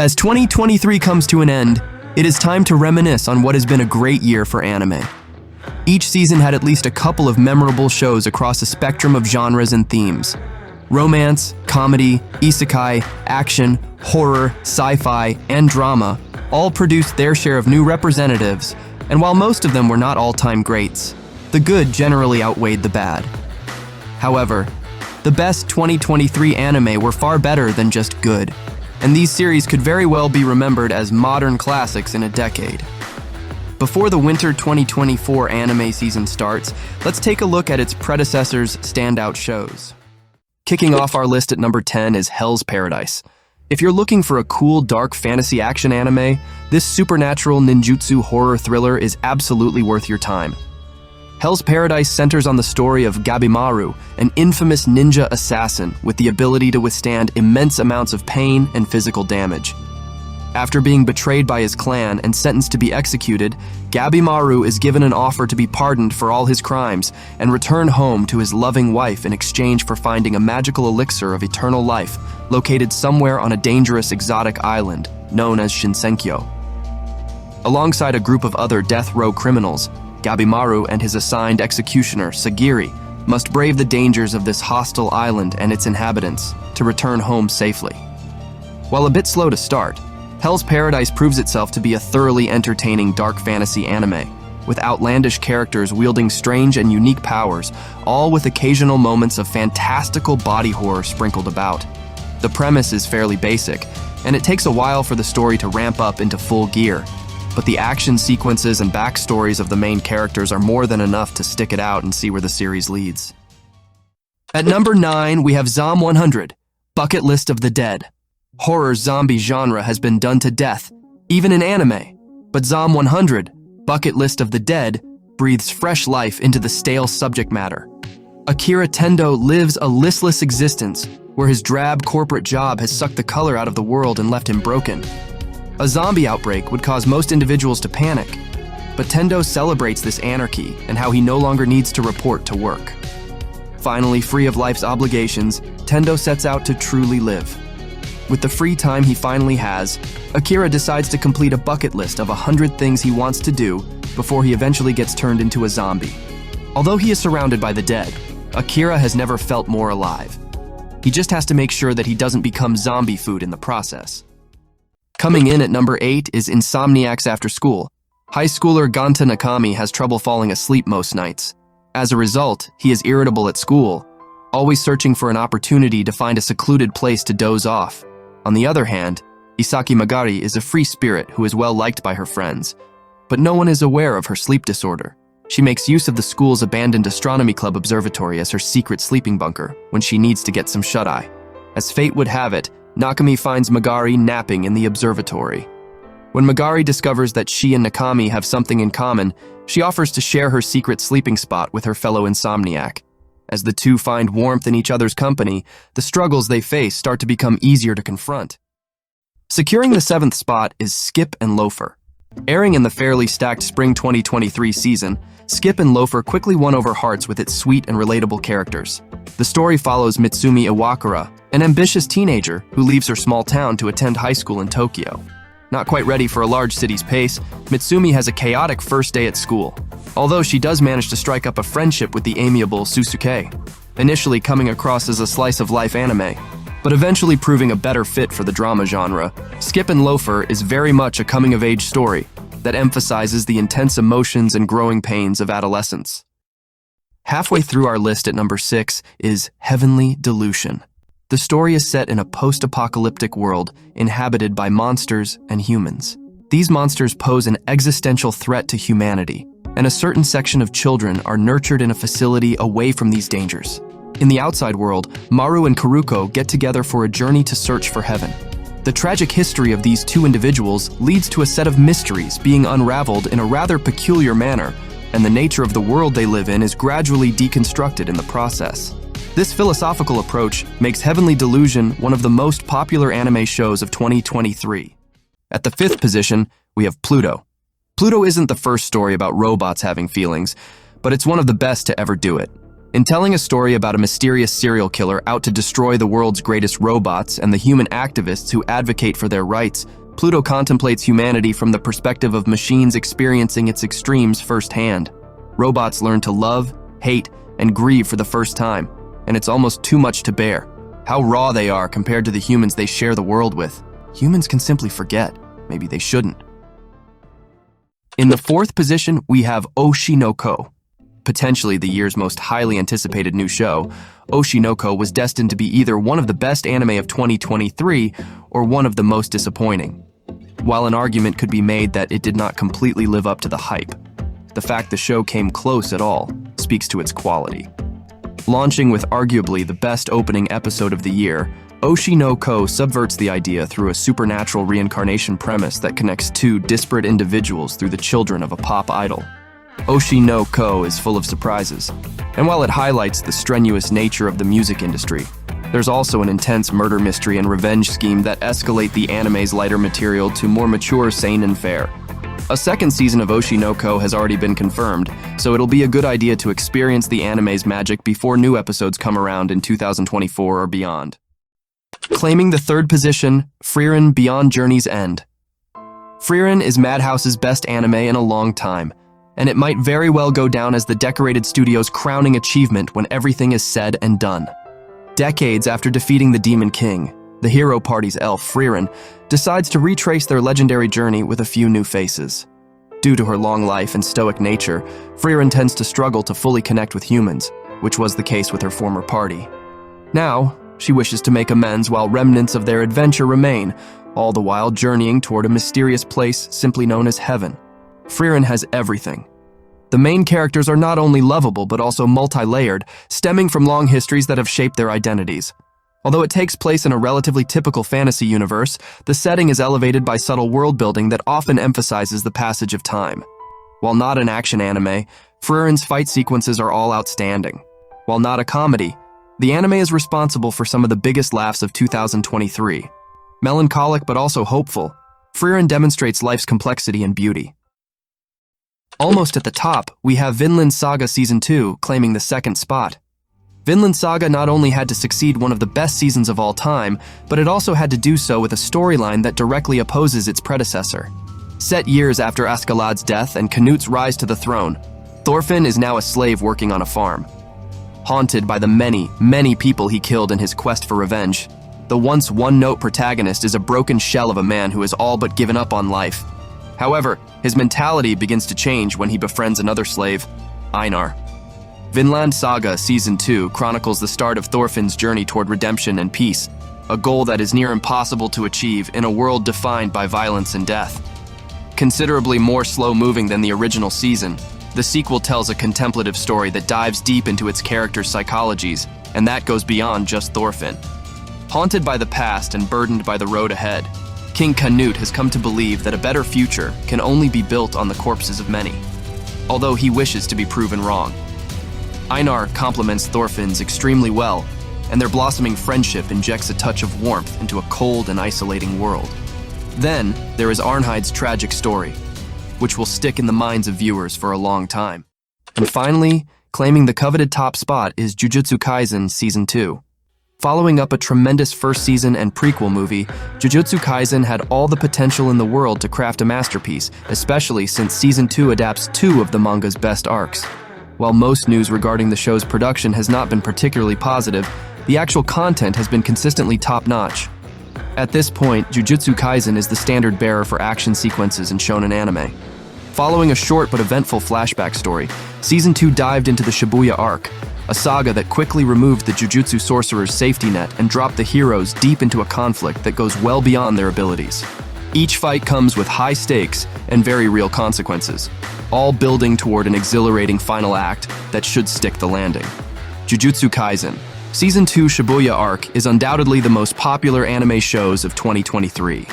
As 2023 comes to an end, it is time to reminisce on what has been a great year for anime. Each season had at least a couple of memorable shows across a spectrum of genres and themes. Romance, comedy, isekai, action, horror, sci-fi, and drama all produced their share of new representatives, and while most of them were not all-time greats, the good generally outweighed the bad. However, the best 2023 anime were far better than just good, and these series could very well be remembered as modern classics in a decade. Before the winter 2024 anime season starts, let's take a look at its predecessors' standout shows. Kicking off our list at number 10 is Hell's Paradise. If you're looking for a cool, dark fantasy action anime, this supernatural ninjutsu horror thriller is absolutely worth your time. Hell's Paradise centers on the story of Gabimaru, an infamous ninja assassin with the ability to withstand immense amounts of pain and physical damage. After being betrayed by his clan and sentenced to be executed, Gabimaru is given an offer to be pardoned for all his crimes and return home to his loving wife in exchange for finding a magical elixir of eternal life located somewhere on a dangerous exotic island known as Shinsenkyo. Alongside a group of other death row criminals, Gabimaru and his assigned executioner, Sagiri, must brave the dangers of this hostile island and its inhabitants to return home safely. While a bit slow to start, Hell's Paradise proves itself to be a thoroughly entertaining dark fantasy anime, with outlandish characters wielding strange and unique powers, all with occasional moments of fantastical body horror sprinkled about. The premise is fairly basic, and it takes a while for the story to ramp up into full gear, but the action sequences and backstories of the main characters are more than enough to stick it out and see where the series leads. At number 9, we have Zom 100, Bucket List of the Dead. Horror zombie genre has been done to death, even in anime, but Zom 100, Bucket List of the Dead, breathes fresh life into the stale subject matter. Akira Tendo lives a listless existence where his drab corporate job has sucked the color out of the world and left him broken. A zombie outbreak would cause most individuals to panic, but Tendo celebrates this anarchy and how he no longer needs to report to work. Finally, free of life's obligations, Tendo sets out to truly live. With the free time he finally has, Akira decides to complete a bucket list of 100 things he wants to do before he eventually gets turned into a zombie. Although he is surrounded by the dead, Akira has never felt more alive. He just has to make sure that he doesn't become zombie food in the process. Coming in at number 8 is Insomniacs After School. High schooler Ganta Nakami has trouble falling asleep most nights. As a result, he is irritable at school, always searching for an opportunity to find a secluded place to doze off. On the other hand, Isaki Magari is a free spirit who is well liked by her friends, but no one is aware of her sleep disorder. She makes use of the school's abandoned astronomy club observatory as her secret sleeping bunker when she needs to get some shut-eye. As fate would have it, Nakami finds Magari napping in the observatory. When Magari discovers that she and Nakami have something in common, she offers to share her secret sleeping spot with her fellow insomniac. As the two find warmth in each other's company, the struggles they face start to become easier to confront. Securing the 7th spot is Skip and Loafer. Airing in the fairly stacked spring 2023 season, Skip and Loafer quickly won over hearts with its sweet and relatable characters. The story follows Mitsumi Iwakura, an ambitious teenager who leaves her small town to attend high school in Tokyo. Not quite ready for a large city's pace, Mitsumi has a chaotic first day at school, although she does manage to strike up a friendship with the amiable Susuke, initially coming across as a slice-of-life anime, but eventually proving a better fit for the drama genre. Skip and Loafer is very much a coming-of-age story that emphasizes the intense emotions and growing pains of adolescence. Halfway through our list at number 6 is Heavenly Delusion. The story is set in a post-apocalyptic world inhabited by monsters and humans. These monsters pose an existential threat to humanity, and a certain section of children are nurtured in a facility away from these dangers. In the outside world, Maru and Karuko get together for a journey to search for heaven. The tragic history of these two individuals leads to a set of mysteries being unraveled in a rather peculiar manner, and the nature of the world they live in is gradually deconstructed in the process. This philosophical approach makes Heavenly Delusion one of the most popular anime shows of 2023. At the 5th position, we have Pluto. Pluto isn't the first story about robots having feelings, but it's one of the best to ever do it. In telling a story about a mysterious serial killer out to destroy the world's greatest robots and the human activists who advocate for their rights, Pluto contemplates humanity from the perspective of machines experiencing its extremes firsthand. Robots learn to love, hate, and grieve for the first time, and it's almost too much to bear. How raw they are compared to the humans they share the world with. Humans can simply forget. Maybe they shouldn't. In the fourth position, we have Oshi no Ko. Potentially the year's most highly anticipated new show, Oshi no Ko was destined to be either one of the best anime of 2023 or one of the most disappointing. While an argument could be made that it did not completely live up to the hype, the fact the show came close at all speaks to its quality. Launching with arguably the best opening episode of the year, Oshi no Ko subverts the idea through a supernatural reincarnation premise that connects two disparate individuals through the children of a pop idol. Oshi no Ko is full of surprises, and while it highlights the strenuous nature of the music industry, there's also an intense murder mystery and revenge scheme that escalate the anime's lighter material to more mature seinen fare. A second season of Oshi no Ko has already been confirmed, so it'll be a good idea to experience the anime's magic before new episodes come around in 2024 or beyond. Claiming the third position, Frieren Beyond Journey's End. Frieren is Madhouse's best anime in a long time, and it might very well go down as the decorated studio's crowning achievement when everything is said and done. Decades after defeating the Demon King, the hero party's elf, Frieren, decides to retrace their legendary journey with a few new faces. Due to her long life and stoic nature, Frieren tends to struggle to fully connect with humans, which was the case with her former party. Now, she wishes to make amends while remnants of their adventure remain, all the while journeying toward a mysterious place simply known as Heaven. Frieren has everything. The main characters are not only lovable but also multi-layered, stemming from long histories that have shaped their identities. Although it takes place in a relatively typical fantasy universe, the setting is elevated by subtle world-building that often emphasizes the passage of time. While not an action anime, Frieren's fight sequences are all outstanding. While not a comedy, the anime is responsible for some of the biggest laughs of 2023. Melancholic but also hopeful, Frieren demonstrates life's complexity and beauty. Almost at the top, we have Vinland Saga Season 2 claiming the second spot. Vinland Saga not only had to succeed one of the best seasons of all time, but it also had to do so with a storyline that directly opposes its predecessor. Set years after Askeladd's death and Canut's rise to the throne, Thorfinn is now a slave working on a farm. Haunted by the many, many people he killed in his quest for revenge, the once one-note protagonist is a broken shell of a man who has all but given up on life. However, his mentality begins to change when he befriends another slave, Einar. Vinland Saga Season 2 chronicles the start of Thorfinn's journey toward redemption and peace, a goal that is near impossible to achieve in a world defined by violence and death. Considerably more slow-moving than the original season, the sequel tells a contemplative story that dives deep into its characters' psychologies, and that goes beyond just Thorfinn. Haunted by the past and burdened by the road ahead, King Canute has come to believe that a better future can only be built on the corpses of many, although he wishes to be proven wrong. Einar complements Thorfinn's extremely well, and their blossoming friendship injects a touch of warmth into a cold and isolating world. Then, there is Arnhide's tragic story, which will stick in the minds of viewers for a long time. And finally, claiming the coveted top spot is Jujutsu Kaisen Season 2. Following up a tremendous first season and prequel movie, Jujutsu Kaisen had all the potential in the world to craft a masterpiece, especially since Season 2 adapts two of the manga's best arcs. While most news regarding the show's production has not been particularly positive, the actual content has been consistently top-notch. At this point, Jujutsu Kaisen is the standard bearer for action sequences in shonen anime. Following a short but eventful flashback story, Season 2 dived into the Shibuya arc, a saga that quickly removed the Jujutsu sorcerer's safety net and dropped the heroes deep into a conflict that goes well beyond their abilities. Each fight comes with high stakes and very real consequences, all building toward an exhilarating final act that should stick the landing. Jujutsu Kaisen Season 2 Shibuya arc is undoubtedly the most popular anime shows of 2023.